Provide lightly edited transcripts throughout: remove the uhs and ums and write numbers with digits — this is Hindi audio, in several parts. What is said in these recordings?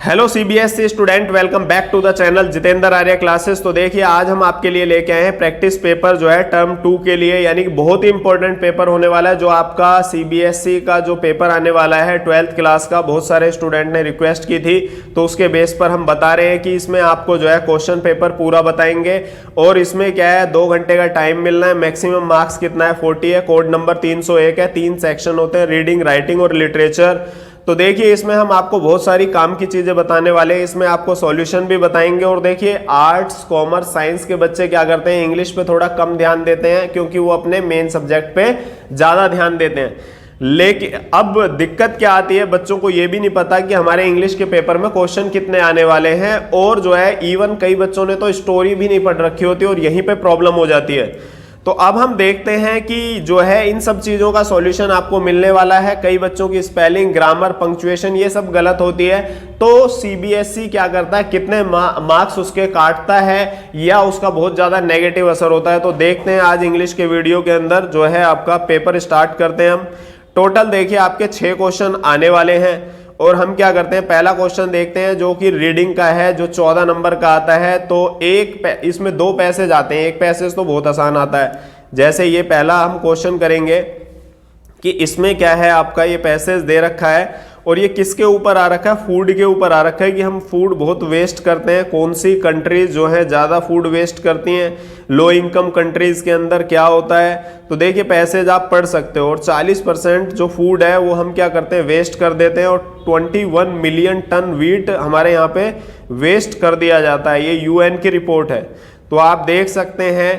Hello CBSE student, welcome back to the channel Jitendra Arya classes. तो देखिए आज हम आपके लिए लेके आए हैं प्रैक्टिस पेपर जो है टर्म 2 के लिए, यानी कि बहुत ही इंपॉर्टेंट पेपर होने वाला है जो आपका सीबीएसई का जो पेपर आने वाला है 12th क्लास का। बहुत सारे स्टूडेंट ने रिक्वेस्ट की थी तो उसके बेस पर हम बता रहे हैं कि इसमें आपको जो है क्वेश्चन पेपर पूरा बताएंगे। और इसमें क्या है, 2 घंटे का टाइम मिलना है। मैक्सिमम मार्क्स कितना है, 40 है। कोड नंबर 301 है। 3 सेक्शन होते हैं, रीडिंग, राइटिंग और लिटरेचर। तो देखिए इसमें हम आपको बहुत सारी काम की चीजें बताने वाले हैं। इसमें आपको सॉल्यूशन भी बताएंगे। और देखिए आर्ट्स, कॉमर्स, साइंस के बच्चे क्या करते हैं, इंग्लिश पे थोड़ा कम ध्यान देते हैं क्योंकि वो अपने मेन सब्जेक्ट पे ज्यादा ध्यान देते हैं। लेकिन अब दिक्कत क्या आती है, बच्चों को ये भी नहीं पता कि हमारे इंग्लिश के पेपर में क्वेश्चन कितने आने वाले हैं। और जो है इवन कई बच्चों ने तो स्टोरी भी नहीं पढ़ रखी होती और यहीं पे प्रॉब्लम हो जाती है। तो अब हम देखते हैं कि जो है इन सब चीजों का सॉल्यूशन आपको मिलने वाला है। कई बच्चों की स्पेलिंग, ग्रामर, पंक्चुएशन ये सब गलत होती है तो सीबीएसई क्या करता है, कितने मार्क्स उसके काटता है या उसका बहुत ज्यादा नेगेटिव असर होता है। तो देखते हैं आज इंग्लिश के वीडियो के अंदर जो है आपका पेपर स्टार्ट करते हैं हम। टोटल देखिए आपके 6 क्वेश्चन आने वाले हैं और हम क्या करते हैं, पहला क्वेश्चन देखते हैं जो कि रीडिंग का है, जो 14 नंबर का आता है। तो इसमें 2 पैसेज आते हैं। एक पैसेज तो बहुत आसान आता है, जैसे ये पहला हम क्वेश्चन करेंगे कि इसमें क्या है, आपका ये पैसेज दे रखा है और ये किसके ऊपर आ रखा है, फूड के ऊपर आ रखा है कि हम फूड बहुत वेस्ट करते हैं। कौन सी कंट्रीज जो है ज़्यादा फूड वेस्ट करती हैं, लो इनकम कंट्रीज के अंदर क्या होता है। तो देखिए पैसेज आप पढ़ सकते हो। और 40% जो फूड है वो हम क्या करते हैं, वेस्ट कर देते हैं। और 21 मिलियन टन वीट हमारे यहाँ पे वेस्ट कर दिया जाता है। ये यूएन की रिपोर्ट है, तो आप देख सकते हैं।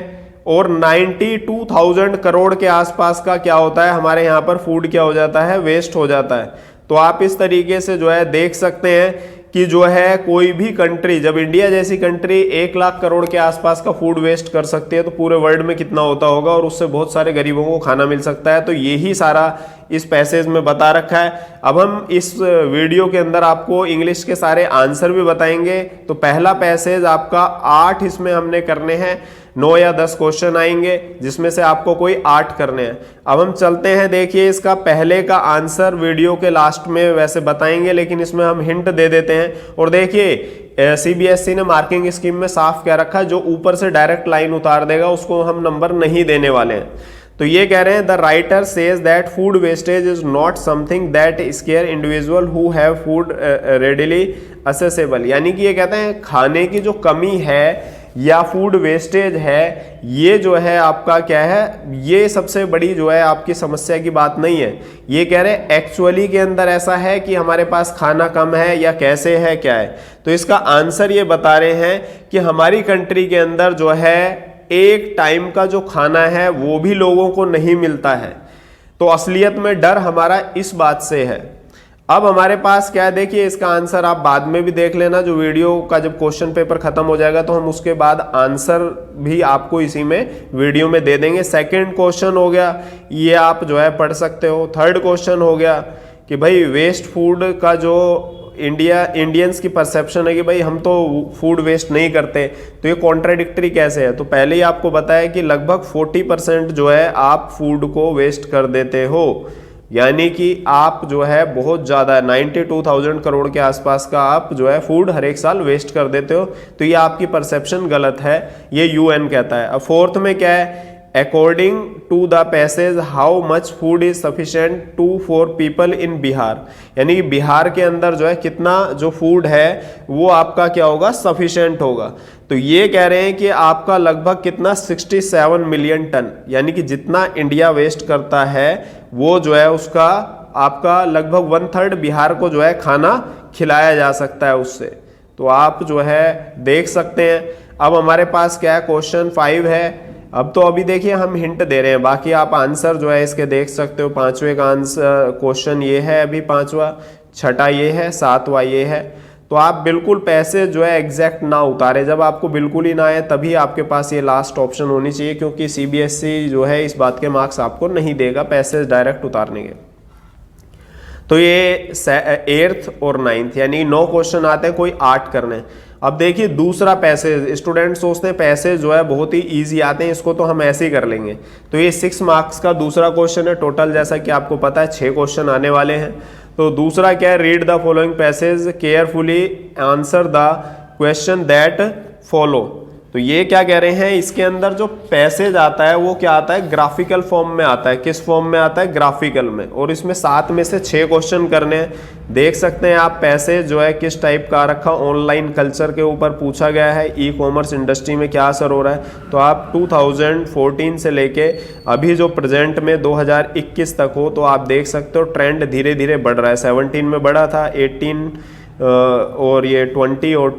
और 92,000 करोड़ के आसपास का क्या होता है, हमारे यहाँ पर फूड क्या हो जाता है, वेस्ट हो जाता है। तो आप इस तरीके से जो है देख सकते हैं कि जो है कोई भी कंट्री, जब इंडिया जैसी कंट्री 1 लाख करोड़ के आसपास का फूड वेस्ट कर सकती है तो पूरे वर्ल्ड में कितना होता होगा और उससे बहुत सारे गरीबों को खाना मिल सकता है। तो यही सारा इस पैसेज में बता रखा है। अब हम इस वीडियो के अंदर आपको इंग्लिश के सारे आंसर भी बताएंगे। तो पहला पैसेज आपका 8 इसमें हमने करने हैं, 9 या 10 क्वेश्चन आएंगे जिसमें से आपको कोई 8 करने हैं। अब हम चलते हैं, देखिए इसका पहले का आंसर वीडियो के लास्ट में वैसे बताएंगे लेकिन इसमें हम हिंट दे देते हैं। और देखिए सीबीएसई ने मार्किंग स्कीम में साफ क्या रखा है, जो ऊपर से डायरेक्ट लाइन उतार देगा उसको हम नंबर नहीं देने वाले हैं। तो ये कह रहे हैं, the writer says that food wastage is not something that square individual who have food readily accessible. यानी कि ये कहते हैं खाने की जो कमी है या फूड वेस्टेज है, ये जो है आपका क्या है, ये सबसे बड़ी जो है आपकी समस्या की बात नहीं है। ये कह रहे हैं एक्चुअली के अंदर ऐसा है कि हमारे पास खाना कम है या कैसे है, क्या है। तो इसका आंसर ये बता रहे हैं कि हमारी कंट्री के अंदर जो है एक टाइम का जो खाना है वो भी लोगों को नहीं मिलता है। तो असलियत में डर हमारा इस बात से है। अब हमारे पास क्या है, देखिए इसका आंसर आप बाद में भी देख लेना, जो वीडियो का जब क्वेश्चन पेपर खत्म हो जाएगा तो हम उसके बाद आंसर भी आपको इसी में वीडियो में दे देंगे। सेकंड क्वेश्चन हो गया, ये आप जो है पढ़ सकते हो। थर्ड क्वेश्चन हो गया कि भाई वेस्ट फूड का जो इंडियंस की परसेप्शन है कि भाई हम तो फूड वेस्ट नहीं करते, तो ये कॉन्ट्राडिक्टरी कैसे है। तो पहले ही आपको बताया कि लगभग 40% जो है आप फूड को वेस्ट कर देते हो, यानी कि आप जो है बहुत ज़्यादा 92,000 करोड़ के आसपास का आप जो है फूड हर एक साल वेस्ट कर देते हो। तो ये आपकी परसेप्शन गलत है, ये यूएन कहता है। अब फोर्थ में क्या है, according to the passage how much food is sufficient to for people in Bihar. यानी कि बिहार के अंदर जो है कितना जो फूड है वो आपका क्या होगा, सफिशिएंट होगा। तो ये कह रहे हैं कि आपका लगभग कितना 67 मिलियन टन, यानी कि जितना इंडिया वेस्ट करता है वो जो है उसका आपका लगभग 1/3 बिहार को जो है खाना खिलाया जा सकता है उससे। तो आप जो है देख सकते हैं। अब हमारे पास क्या है, क्वेश्चन 5 है। अब तो अभी देखिए हम हिंट दे रहे हैं, बाकी आप आंसर जो है इसके देख सकते हो। 5वें का आंसर क्वेश्चन ये है, अभी 5वां, 6ठा ये है, 7वां ये है। तो आप बिल्कुल पैसे जो है एग्जैक्ट ना उतारे, जब आपको बिल्कुल ही ना आए तभी आपके पास ये लास्ट ऑप्शन होनी चाहिए, क्योंकि सीबीएसई जो है इस बात के मार्क्स आपको नहीं देगा पैसे डायरेक्ट उतारने के। तो ये 8th और 9th यानी 9 क्वेश्चन आते हैं, कोई 8 करने। अब देखिए दूसरा पैसेज, स्टूडेंट सोचते हैं पैसेज जो है बहुत ही इजी आते हैं, इसको तो हम ऐसे ही कर लेंगे। तो ये 6 मार्क्स का दूसरा क्वेश्चन है। टोटल जैसा कि आपको पता है 6 क्वेश्चन आने वाले हैं। तो दूसरा क्या है, read the following passage carefully answer the question that follow. तो ये क्या कह रहे हैं, इसके अंदर जो पैसेज आता है वो क्या आता है, ग्राफिकल फॉर्म में आता है। किस फॉर्म में आता है, ग्राफिकल में। और इसमें 7 में से 6 क्वेश्चन करने हैं। देख सकते हैं आप पैसेज जो है किस टाइप का रखा, ऑनलाइन कल्चर के ऊपर पूछा गया है, ई कॉमर्स इंडस्ट्री में क्या असर हो रहा है। तो आप 2014 से लेके अभी जो प्रेजेंट में 2021 तक हो, तो आप देख सकते हो ट्रेंड धीरे धीरे बढ़ रहा है। 17 में बढ़ा था, 18 और ये 20 और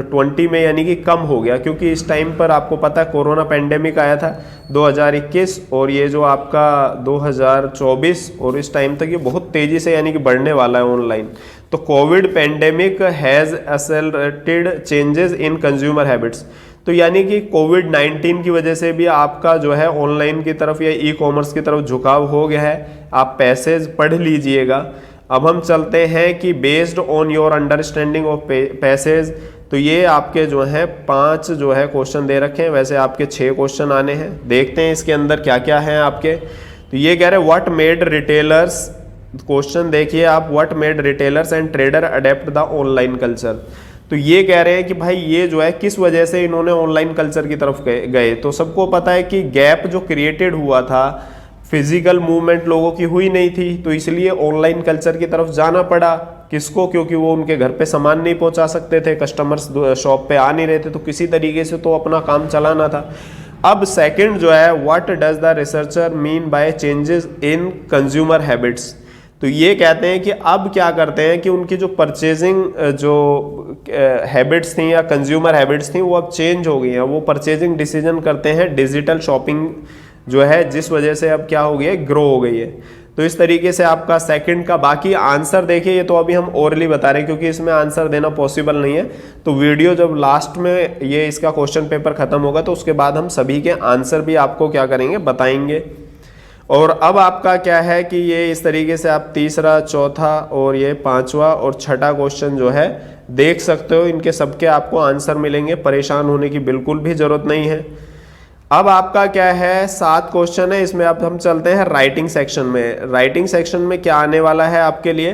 20 में यानी कि कम हो गया, क्योंकि इस टाइम पर आपको पता है कोरोना पेंडेमिक आया था 2021 और ये जो आपका 2024 और इस टाइम तक ये बहुत तेज़ी से यानी कि बढ़ने वाला है ऑनलाइन। तो Covid pandemic has accelerated changes in consumer habits. तो यानी कि कोविड-19 की वजह से भी आपका जो है ऑनलाइन की तरफ या ई कॉमर्स की तरफ झुकाव हो गया है। आप पैसेज पढ़ लीजिएगा। अब हम चलते हैं कि based on your understanding of passage, तो ये आपके जो हैं 5 जो है क्वेश्चन दे रखे हैं, वैसे आपके 6 क्वेश्चन आने हैं। देखते हैं इसके अंदर क्या क्या है आपके। तो ये कह रहे हैं व्हाट मेड रिटेलर्स, क्वेश्चन देखिए आप, what made retailers and trader adapt the online culture. तो ये कह रहे हैं कि भाई ये जो है किस वजह से इन्होंने ऑनलाइन कल्चर की तरफ गए। तो सबको पता है कि गैप जो क्रिएटेड हुआ था, फिजिकल मूवमेंट लोगों की हुई नहीं थी, तो इसलिए ऑनलाइन कल्चर की तरफ जाना पड़ा। किसको, क्योंकि वो उनके घर पे सामान नहीं पहुंचा सकते थे, कस्टमर्स शॉप पे आ नहीं रहे थे, तो किसी तरीके से तो अपना काम चलाना था। अब सेकंड जो है, what does the researcher mean by changes in consumer habits. तो ये कहते हैं कि अब क्या करते हैं कि उनकी जो परचेजिंग जो हैबिट्स थी या कंज्यूमर हैबिट्स थी वो अब चेंज हो गई हैं। वो परचेजिंग डिसीजन करते हैं डिजिटल शॉपिंग जो है, जिस वजह से अब क्या हो गई है, ग्रो हो गई है। तो इस तरीके से आपका सेकंड का बाकी आंसर देखिए, ये तो अभी हम ओरली बता रहे हैं क्योंकि इसमें आंसर देना पॉसिबल नहीं है। तो वीडियो जब लास्ट में ये इसका क्वेश्चन पेपर खत्म होगा तो उसके बाद हम सभी के आंसर भी आपको क्या करेंगे, बताएंगे। और अब आपका क्या है कि ये इस तरीके से आप तीसरा, चौथा और ये 5वां और 6ठा क्वेश्चन जो है देख सकते हो। इनके सबके आपको आंसर मिलेंगे, परेशान होने की बिल्कुल भी जरूरत नहीं है। अब आपका क्या है, 7 क्वेश्चन है, इसमें अब हम चलते हैं राइटिंग सेक्शन में। राइटिंग सेक्शन में क्या आने वाला है आपके लिए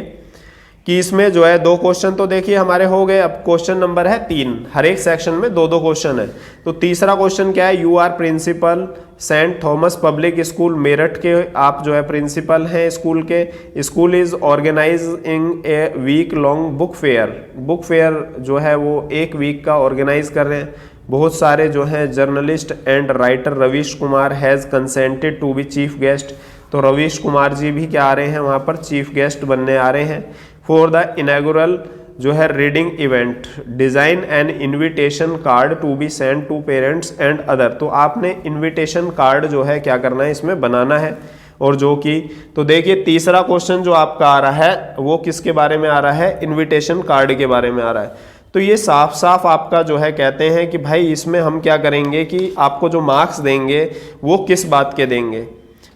कि इसमें जो है 2 क्वेश्चन तो देखिए हमारे हो गए। अब क्वेश्चन नंबर है 3, हर एक सेक्शन में 2-2 क्वेश्चन है। तो तीसरा क्वेश्चन क्या है, you are principal Saint Thomas public school Meerut के, आप जो है प्रिंसिपल हैं स्कूल के। School is organising a week long book fair. Book fair जो है वो 1 वीक का ऑर्गेनाइज कर रहे हैं। बहुत सारे जो हैं journalist and writer Ravish Kumar has consented to be chief guest. तो रवीश कुमार जी भी क्या आ रहे हैं वहाँ पर, चीफ गेस्ट बनने आ रहे हैं। फॉर द इनॉग्रेल जो है reading event, design and invitation card to be send to parents and other. तो आपने इनविटेशन कार्ड जो है क्या करना है, इसमें बनाना है। और जो कि तो देखिए तीसरा क्वेश्चन जो आपका आ रहा है वो किसके बारे में आ रहा है, इनविटेशन कार्ड के बारे में आ रहा है। तो ये साफ साफ आपका जो है कहते हैं कि भाई इसमें हम क्या करेंगे कि आपको जो मार्क्स देंगे वो किस बात के देंगे।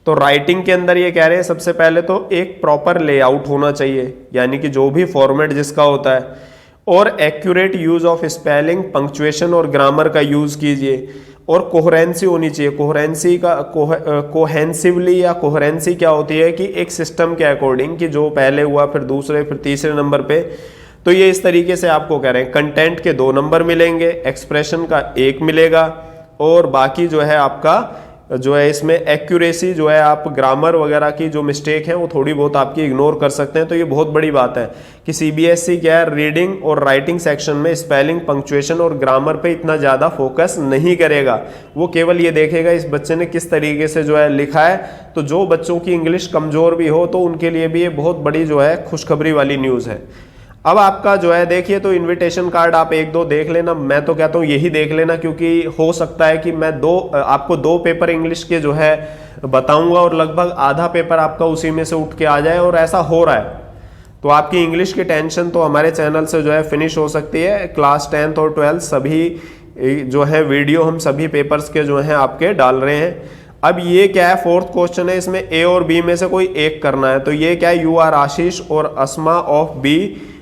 तो राइटिंग के अंदर ये कह रहे हैं सबसे पहले तो एक प्रॉपर लेआउट होना चाहिए, यानी कि जो भी फॉर्मेट जिसका होता है, और accurate use of spelling, punctuation और ग्रामर का यूज कीजिए। और कोहेरेंसी होनी चाहिए। कोहेरेंसी का कोहेंसिवली या कोहेरेंसी क्या होती है कि एक सिस्टम के अकॉर्डिंग, कि जो पहले हुआ फिर दूसरे फिर तीसरे नंबर पे। तो ये इस तरीके से आपको कह रहे हैं कंटेंट के 2 नंबर मिलेंगे, एक्सप्रेशन का 1 मिलेगा, और बाकी जो है आपका जो है इसमें एक्यूरेसी जो है, आप ग्रामर वगैरह की जो मिस्टेक है वो थोड़ी बहुत आपकी इग्नोर कर सकते हैं। तो ये बहुत बड़ी बात है कि सीबीएसई क्या है, रीडिंग और राइटिंग सेक्शन में स्पेलिंग, पंक्चुएशन और ग्रामर पे इतना ज़्यादा फोकस नहीं करेगा। वो केवल ये देखेगा इस बच्चे ने किस तरीके से जो है लिखा है। तो जो बच्चों की इंग्लिश कमज़ोर भी हो तो उनके लिए भी ये बहुत बड़ी जो है खुशखबरी वाली न्यूज़ है। अब आपका जो है देखिए, तो इनविटेशन कार्ड आप 1-2 देख लेना, मैं तो कहता हूँ यही देख लेना, क्योंकि हो सकता है कि मैं आपको 2 पेपर इंग्लिश के जो है बताऊंगा और लगभग आधा पेपर आपका उसी में से उठ के आ जाए, और ऐसा हो रहा है। तो आपकी इंग्लिश की टेंशन तो हमारे चैनल से जो है फिनिश हो सकती है। क्लास 10th और 12th सभी जो है वीडियो हम सभी पेपर्स के जो हैं आपके डाल रहे हैं। अब ये क्या है, 4th क्वेश्चन है, इसमें ए और बी में से कोई एक करना है। तो ये क्या है, यू आर आशीष और अस्मा ऑफ बी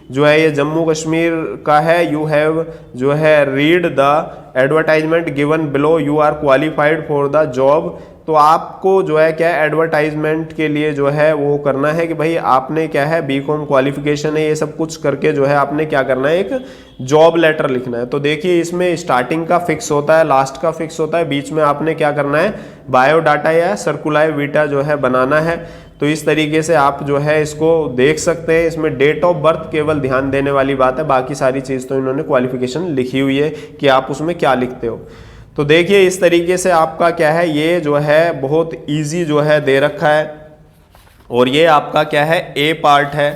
जो है ये जम्मू कश्मीर का है। यू हैव जो है read the advertisement given below, you are qualified for the job तो आपको जो है क्या एडवर्टाइजमेंट के लिए जो है वो करना है कि भाई आपने क्या है बीकॉम क्वालिफिकेशन है, ये सब कुछ करके जो है आपने क्या करना है, एक जॉब लेटर लिखना है। तो देखिए इसमें स्टार्टिंग का फिक्स होता है, लास्ट का फिक्स होता है, बीच में आपने क्या करना है बायोडाटा या सर्कुलर वीटा जो है बनाना है। तो इस तरीके से आप जो है इसको देख सकते हैं। इसमें डेट ऑफ बर्थ केवल ध्यान देने वाली बात है, बाकी सारी चीज़ तो इन्होंने क्वालिफिकेशन लिखी हुई है कि आप उसमें क्या लिखते हो। तो देखिए इस तरीके से आपका क्या है, ये जो है बहुत इजी जो है दे रखा है। और ये आपका क्या है ए पार्ट है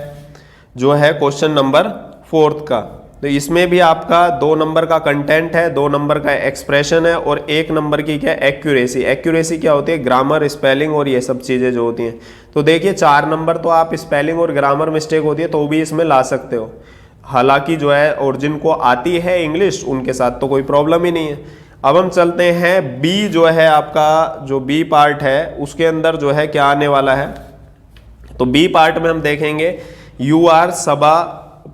जो है क्वेश्चन नंबर 4 का। तो इसमें भी आपका 2 नंबर का कंटेंट है, 2 नंबर का एक्सप्रेशन है और 1 नंबर की क्या एक्यूरेसी। एक्यूरेसी क्या होती है, ग्रामर, स्पेलिंग और ये सब चीज़ें जो होती हैं। तो देखिए 4 नंबर तो आप स्पेलिंग और ग्रामर मिस्टेक होती है तो भी इसमें ला सकते हो। हालांकि जो है और जिनको आती है इंग्लिश उनके साथ तो कोई प्रॉब्लम ही नहीं है। अब हम चलते हैं बी जो है आपका, जो बी पार्ट है उसके अंदर जो है क्या आने वाला है। तो बी पार्ट में हम देखेंगे यू आर सबा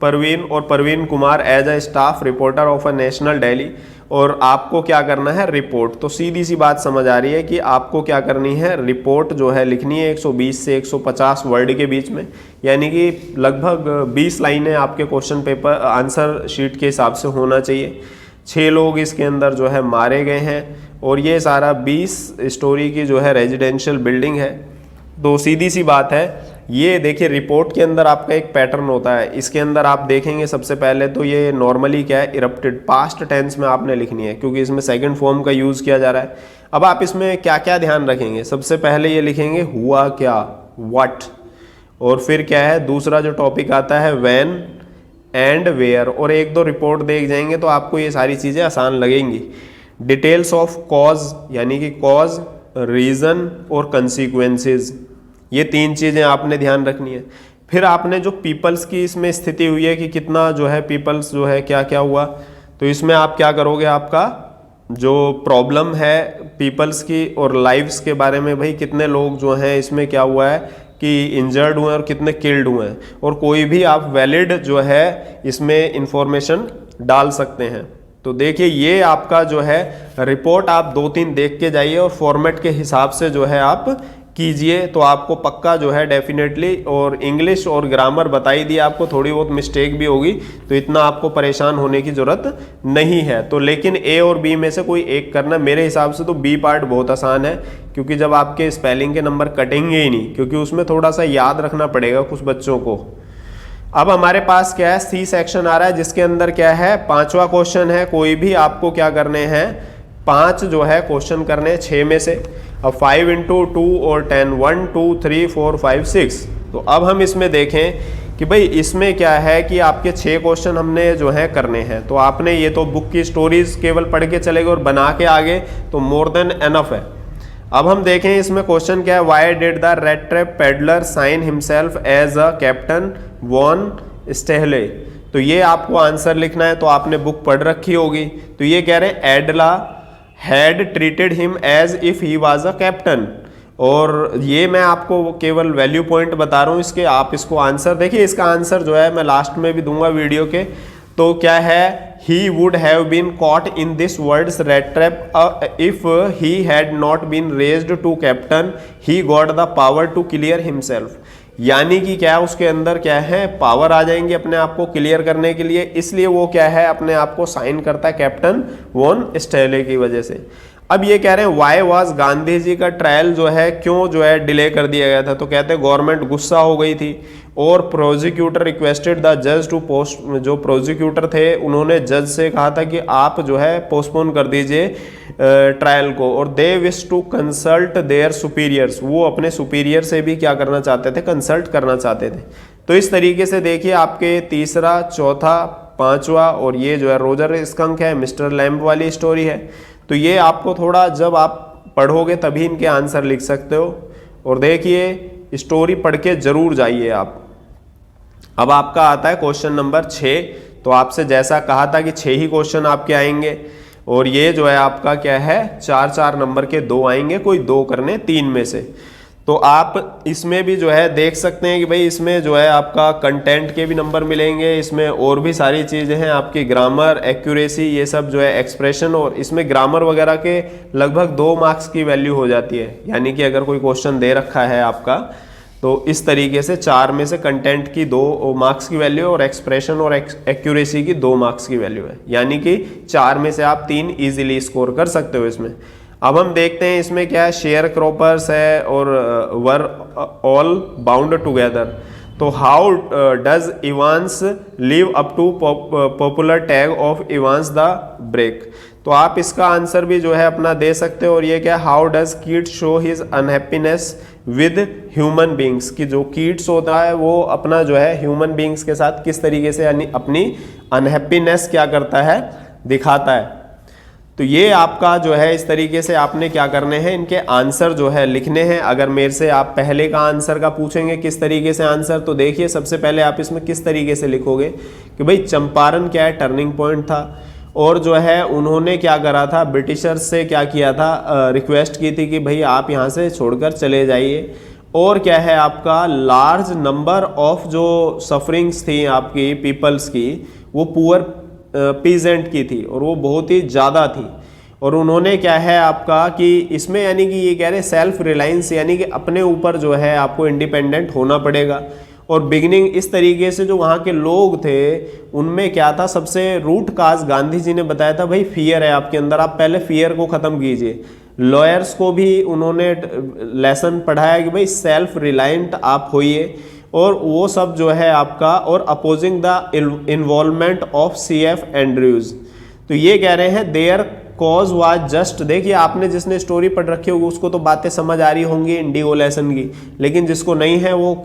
परवीन और Parveen Kumar as a staff reporter of a national daily, और आपको क्या करना है रिपोर्ट। तो सीधी सी बात समझ आ रही है कि आपको क्या करनी है, रिपोर्ट जो है लिखनी है 120 से 150 वर्ड के बीच में, यानी कि लगभग 20 लाइनें आपके क्वेश्चन पेपर आंसर शीट के हिसाब से होना चाहिए। 6 लोग इसके अंदर जो है मारे गए हैं और ये सारा 20 स्टोरी की जो है रेजिडेंशियल बिल्डिंग है। तो सीधी सी बात है, ये देखिए रिपोर्ट के अंदर आपका एक पैटर्न होता है। इसके अंदर आप देखेंगे सबसे पहले तो ये नॉर्मली क्या है इरप्टेड पास्ट टेंस में आपने लिखनी है, क्योंकि इसमें सेकंड फॉर्म का यूज़ किया जा रहा है। अब आप इसमें क्या क्या ध्यान रखेंगे, सबसे पहले ये लिखेंगे हुआ क्या, व्हाट, और फिर क्या है दूसरा जो टॉपिक आता है व्हेन एंड वेयर, और 1-2 रिपोर्ट देख जाएंगे तो आपको ये सारी चीज़ें आसान लगेंगी। डिटेल्स ऑफ कॉज, यानी कि कॉज, रीज़न और कंसिक्वेंसेस, ये 3 चीज़ें आपने ध्यान रखनी है। फिर आपने जो पीपल्स की इसमें स्थिति हुई है कि कितना जो है पीपल्स जो है क्या क्या हुआ, तो इसमें आप क्या करोगे, आपका जो प्रॉब्लम है पीपल्स की और लाइव्स के बारे में, भाई कितने लोग जो हैं इसमें क्या हुआ है कि इंजर्ड हुए हैं और कितने किल्ड हुए हैं, और कोई भी आप वैलिड जो है इसमें इंफॉर्मेशन डाल सकते हैं। तो देखिए ये आपका जो है रिपोर्ट आप 2-3 देख के जाइए और फॉर्मेट के हिसाब से जो है आप कीजिए, तो आपको पक्का जो है डेफिनेटली, और इंग्लिश और ग्रामर बताई दी आपको, थोड़ी बहुत मिस्टेक भी होगी तो इतना आपको परेशान होने की ज़रूरत नहीं है। तो लेकिन ए और बी में से कोई एक करना, मेरे हिसाब से तो बी पार्ट बहुत आसान है, क्योंकि जब आपके स्पेलिंग के नंबर कटेंगे ही नहीं, क्योंकि उसमें थोड़ा सा याद रखना पड़ेगा कुछ बच्चों को। अब हमारे पास क्या है सी सेक्शन आ रहा है, जिसके अंदर क्या है 5वां क्वेश्चन है। कोई भी आपको क्या करने हैं, 5 जो है क्वेश्चन करने हैं 6 में से। अब 5 × 2 और 10, 1 2 3 4 5 6। तो अब हम इसमें देखें कि भाई इसमें क्या है कि आपके 6 क्वेश्चन हमने जो है करने हैं। तो आपने ये तो बुक की स्टोरीज केवल पढ़ के चले गए और बना के आगे, तो मोर देन एनफ है। अब हम देखें इसमें क्वेश्चन क्या है, why did the rattrap peddler sign himself as a captain von Stahle. तो ये आपको आंसर लिखना है, तो आपने बुक पढ़ रखी होगी। तो ये कह रहे हैं Edla had treated him as if he was a captain, और ये मैं आपको केवल वैल्यू पॉइंट बता रहा हूँ इसके, आप इसको आंसर देखिए। इसका आंसर जो है मैं लास्ट में भी दूंगा वीडियो के। तो क्या है, he would have been caught in this world's rat trap if he had not been raised to captain, he got the power to clear himself। यानी कि क्या उसके अंदर क्या है पावर आ जाएंगी अपने आप को क्लियर करने के लिए, इसलिए वो क्या है अपने आप को साइन करता है कैप्टन वॉन स्टेहले की वजह से। अब ये कह रहे हैं वाई वाज गांधी जी का ट्रायल जो है क्यों जो है डिले कर दिया गया था। तो कहते हैं गवर्नमेंट गुस्सा हो गई थी और प्रोसिक्यूटर रिक्वेस्टेड द जज टू पोस्ट, जो प्रोसिक्यूटर थे उन्होंने जज से कहा था कि आप जो है पोस्टपोन कर दीजिए ट्रायल को, और they wish to consult their superiors, वो अपने सुपीरियर से भी क्या करना चाहते थे, कंसल्ट करना चाहते थे। तो इस तरीके से देखिए आपके तीसरा, चौथा, 5वां और ये जो है रोजर स्कंक है, मिस्टर लैम्प वाली स्टोरी है। तो ये आपको थोड़ा जब आप पढ़ोगे तभी इनके आंसर लिख सकते हो। और देखिए स्टोरी पढ़ के जरूर जाइए आप। अब आपका आता है क्वेश्चन नंबर 6। तो आपसे जैसा कहा था कि 6 ही क्वेश्चन आपके आएंगे, और ये जो है आपका क्या है 4-4 नंबर के 2 आएंगे, कोई 2 करने 3 में से। तो आप इसमें भी जो है देख सकते हैं कि भाई इसमें जो है आपका कंटेंट के भी नंबर मिलेंगे, इसमें और भी सारी चीज़ें हैं, आपकी ग्रामर, एक्यूरेसी, ये सब जो है एक्सप्रेशन, और इसमें ग्रामर वगैरह के लगभग 2 मार्क्स की वैल्यू हो जाती है। यानी कि अगर कोई क्वेश्चन दे रखा है आपका तो इस तरीके से 4 में से कंटेंट की 2 मार्क्स की वैल्यू और एक्सप्रेशन और एक्यूरेसी की 2 मार्क्स की वैल्यू है। यानी कि 4 में से आप 3 इजीली स्कोर कर सकते हो इसमें। अब हम देखते हैं इसमें क्या है, शेयर क्रॉपर्स है और वर ऑल बाउंड टुगेदर। तो how does Evans live up to popular tag of Evans the break. तो आप इसका आंसर भी जो है अपना दे सकते हो। और ये क्या, how does kids show his unhappiness with human beings, कि जो किड्स होता है वो अपना जो है ह्यूमन बींग्स के साथ किस तरीके से यानी अपनी अनहैप्पीनेस क्या करता है, दिखाता है। तो ये आपका जो है इस तरीके से आपने क्या करने हैं, इनके आंसर जो है लिखने हैं। अगर मेरे से आप पहले का आंसर का पूछेंगे किस तरीके से आंसर, तो देखिए सबसे पहले आप इसमें किस तरीके से लिखोगे कि भाई चंपारण क्या है, टर्निंग पॉइंट था, और जो है उन्होंने क्या करा था, ब्रिटिशर्स से क्या किया था, रिक्वेस्ट की थी कि भाई आप यहाँ से छोड़कर चले जाइए। और क्या है आपका, लार्ज नंबर ऑफ जो सफरिंग्स थी आपकी पीपल्स की, वो पुअर पीजेंट की थी और वो बहुत ही ज़्यादा थी। और उन्होंने क्या है आपका कि इसमें यानी कि ये कह रहे सेल्फ रिलायंस, यानी कि अपने ऊपर जो है आपको इंडिपेंडेंट होना पड़ेगा। और बिगिनिंग इस तरीके से जो वहाँ के लोग थे उनमें क्या था, सबसे रूट काज गांधी जी ने बताया था भाई फियर है आपके अंदर, आप पहले फियर को ख़त्म कीजिए। लॉयर्स को भी उन्होंने लेसन पढ़ाया कि भाई सेल्फ रिलायंट आप होइए, और वो सब जो है आपका, और opposing the involvement of CF Andrews. तो ये कह रहे हैं देयर कॉज वाज जस्ट। देखिए आपने जिसने स्टोरी पढ़ रखी होगी उसको तो बातें समझ आ रही होंगी इंडिगो लेसन की, लेकिन जिसको नहीं है वो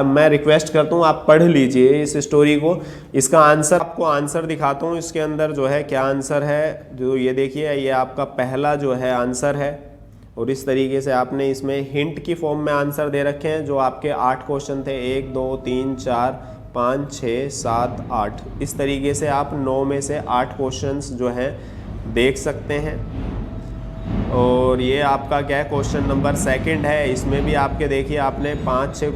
मैं रिक्वेस्ट करता हूँ आप पढ़ लीजिए इस स्टोरी को। इसका आंसर आपको आंसर दिखाता हूँ, इसके अंदर जो है क्या आंसर है, जो ये देखिए ये आपका पहला जो है आंसर है। और इस तरीके से आपने इसमें हिंट की फॉर्म में आंसर दे रखे हैं। जो आपके 8 क्वेश्चन थे, 1 2 3 4 5 6 7 8, इस तरीके से आप 9 में से 8 क्वेश्चंस जो हैं देख सकते हैं। और ये आपका क्या है, क्वेश्चन नंबर 2 है। इसमें भी आपके देखिए आपने 6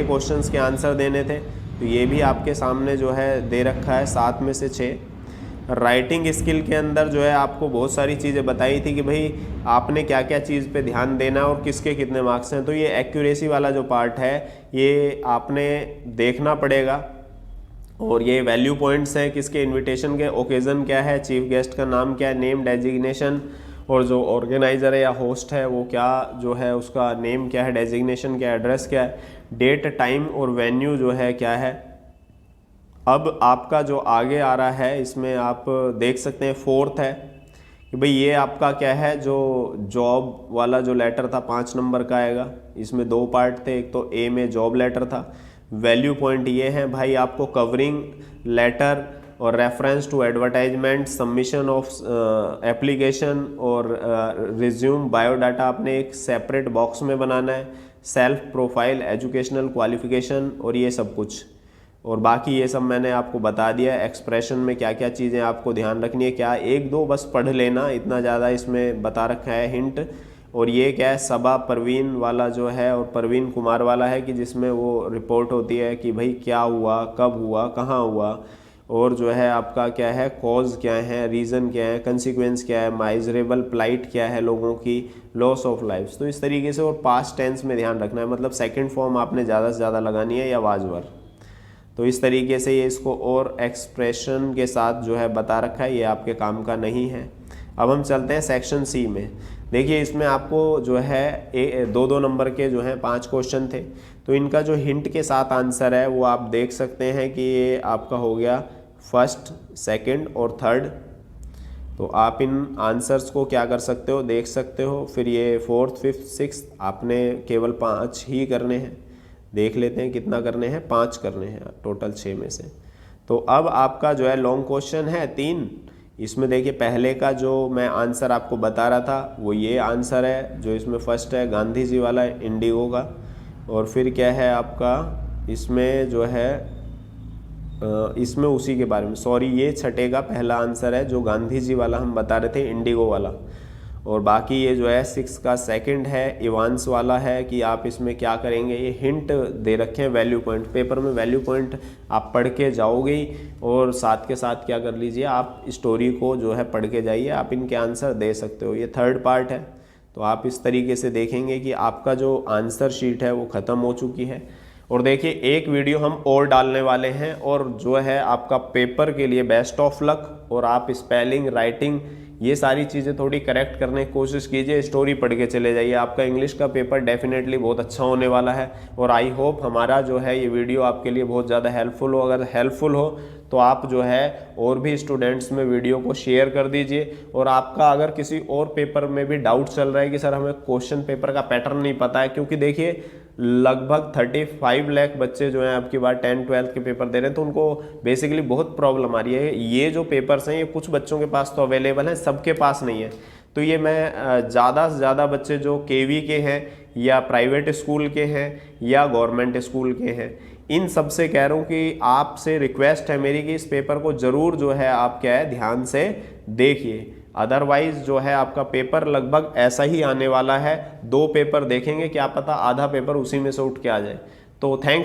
क्वेश्चंस के आंसर देने थे, तो ये भी आपके सामने जो है दे रखा है 7 में से 6। राइटिंग स्किल के अंदर जो है आपको बहुत सारी चीज़ें बताई थी कि भाई आपने क्या क्या चीज़ पे ध्यान देना है और किसके कितने मार्क्स हैं। तो ये एक्यूरेसी वाला जो पार्ट है ये आपने देखना पड़ेगा। और ये वैल्यू पॉइंट्स हैं किसके, इनविटेशन के, ओकेज़न क्या है, चीफ गेस्ट का नाम क्या है, नेम डेजिग्नेशन, और जो ऑर्गेनाइज़र है या होस्ट है वो क्या जो है उसका नेम क्या है, डेजिग्नेशन क्या है, एड्रेस क्या है, डेट टाइम और वेन्यू जो है क्या है। अब आपका जो आगे आ रहा है इसमें आप देख सकते हैं 4th है कि भाई ये आपका क्या है, जो जॉब वाला जो लेटर था 5 नंबर का आएगा। इसमें 2 पार्ट थे, एक तो ए में जॉब लेटर था। वैल्यू पॉइंट ये है भाई आपको कवरिंग लेटर और reference to advertisement, submission of application और रिज्यूम, बायोडाटा आपने एक सेपरेट बॉक्स में बनाना है, सेल्फ प्रोफाइल, एजुकेशनल क्वालिफिकेशन और ये सब कुछ। और बाकी ये सब मैंने आपको बता दिया। एक्सप्रेशन में क्या क्या चीज़ें आपको ध्यान रखनी है, क्या 1-2 बस पढ़ लेना, इतना ज़्यादा इसमें बता रखा है हिंट। और ये क्या है, सबा परवीन वाला जो है और परवीन कुमार वाला है कि जिसमें वो रिपोर्ट होती है कि भाई क्या हुआ, कब हुआ, कहाँ हुआ, और जो है आपका क्या है, कॉज क्या है, रीज़न क्या है, कंसिक्वेंस क्या है, माइजरेबल प्लाइट क्या है लोगों की, लॉस ऑफ लाइफ्स। तो इस तरीके से, और पास्ट टेंस में ध्यान रखना है, मतलब सेकंड फॉर्म आपने ज़्यादा से ज़्यादा लगानी है या वाजवर। तो इस तरीके से ये इसको और एक्सप्रेशन के साथ जो है बता रखा है, ये आपके काम का नहीं है। अब हम चलते हैं सेक्शन सी में। देखिए इसमें आपको जो है 2-2 नंबर के जो हैं 5 क्वेश्चन थे, तो इनका जो हिंट के साथ आंसर है वो आप देख सकते हैं कि ये आपका हो गया 1st, 2nd और 3rd। तो आप इन आंसर्स को क्या कर सकते हो, देख सकते हो। फिर ये 4th, 5th, 6th आपने केवल 5 ही करने हैं। देख लेते हैं कितना करने हैं, 5 करने हैं टोटल 6 में से। तो अब आपका जो है लॉन्ग क्वेश्चन है 3। इसमें देखिए पहले का जो मैं आंसर आपको बता रहा था वो ये आंसर है, जो इसमें फर्स्ट है गांधी जी वाला इंडिगो का। और फिर क्या है आपका इसमें जो है इसमें उसी के बारे में, सॉरी ये छठे का पहला आंसर है जो गांधी जी वाला हम बता रहे थे, इंडिगो वाला। और बाकी ये जो है 6 का सेकंड है, इवांस वाला है कि आप इसमें क्या करेंगे। ये हिंट दे रखे हैं वैल्यू पॉइंट, पेपर में वैल्यू पॉइंट आप पढ़ के जाओगे ही, और साथ के साथ क्या कर लीजिए आप स्टोरी को जो है पढ़ के जाइए, आप इनके आंसर दे सकते हो। ये थर्ड पार्ट है, तो आप इस तरीके से देखेंगे कि आपका जो आंसर शीट है वो ख़त्म हो चुकी है। और देखिए एक वीडियो हम और डालने वाले हैं, और जो है आपका पेपर के लिए बेस्ट ऑफ लक, और आप स्पेलिंग राइटिंग ये सारी चीज़ें थोड़ी करेक्ट करने की कोशिश कीजिए, स्टोरी पढ़ के चले जाइए, आपका इंग्लिश का पेपर डेफिनेटली बहुत अच्छा होने वाला है। और आई होप हमारा जो है ये वीडियो आपके लिए बहुत ज़्यादा हेल्पफुल हो। अगर हेल्पफुल हो तो आप जो है और भी स्टूडेंट्स में वीडियो को शेयर कर दीजिए। और आपका अगर किसी और पेपर में भी डाउट चल रहा है कि सर हमें क्वेश्चन पेपर का पैटर्न नहीं पता है, क्योंकि देखिए लगभग 35 लाख बच्चे जो हैं आपकी बार 10-12 के पेपर दे रहे हैं, तो उनको बेसिकली बहुत प्रॉब्लम आ रही है। ये जो पेपर्स हैं ये कुछ बच्चों के पास तो अवेलेबल हैं, सबके पास नहीं है। तो ये मैं ज़्यादा से ज़्यादा बच्चे जो केवी के हैं या प्राइवेट स्कूल के हैं या गवर्नमेंट स्कूल के हैं, इन सब से कह रहा हूँ कि आपसे रिक्वेस्ट है मेरी कि इस पेपर को ज़रूर जो है आप क्या है ध्यान से देखिए। अदरवाइज जो है आपका पेपर लगभग ऐसा ही आने वाला है, 2 पेपर देखेंगे, क्या पता आधा पेपर उसी में से उठ के आ जाए। तो थैंक्स।